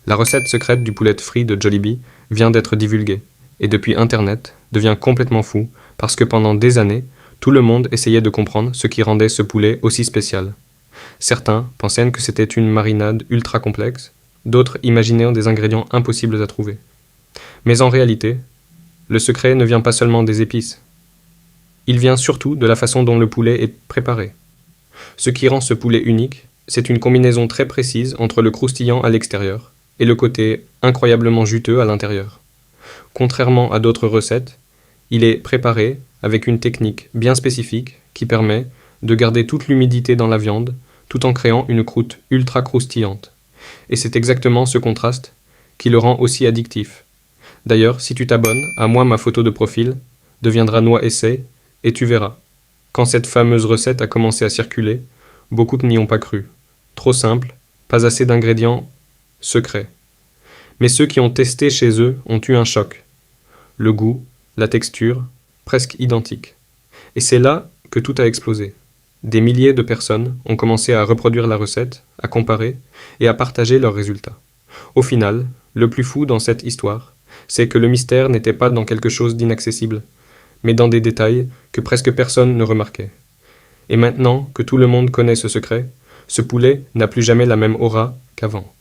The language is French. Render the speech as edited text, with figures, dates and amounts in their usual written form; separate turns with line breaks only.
La recette secrète du poulet frit de Jollibee vient d'être divulguée, et depuis Internet devient complètement fou parce que pendant des années, tout le monde essayait de comprendre ce qui rendait ce poulet aussi spécial. Certains pensaient que c'était une marinade ultra complexe, d'autres imaginaient des ingrédients impossibles à trouver. Mais en réalité, le secret ne vient pas seulement des épices. Il vient surtout de la façon dont le poulet est préparé. Ce qui rend ce poulet unique, c'est une combinaison très précise entre le croustillant à l'extérieur et le côté incroyablement juteux à l'intérieur. Contrairement à d'autres recettes, il est préparé avec une technique bien spécifique qui permet de garder toute l'humidité dans la viande tout en créant une croûte ultra croustillante. Et c'est exactement ce contraste qui le rend aussi addictif. D'ailleurs, si tu t'abonnes, à moi ma photo de profil deviendra Noix Essai et tu verras. Quand cette fameuse recette a commencé à circuler, beaucoup n'y ont pas cru. Trop simple, pas assez d'ingrédients secrets. Mais ceux qui ont testé chez eux ont eu un choc. Le goût, la texture, presque identiques. Et c'est là que tout a explosé. Des milliers de personnes ont commencé à reproduire la recette, à comparer et à partager leurs résultats. Au final, le plus fou dans cette histoire, c'est que le mystère n'était pas dans quelque chose d'inaccessible, mais dans des détails que presque personne ne remarquait. Et maintenant que tout le monde connaît ce secret, ce poulet n'a plus jamais la même aura qu'avant.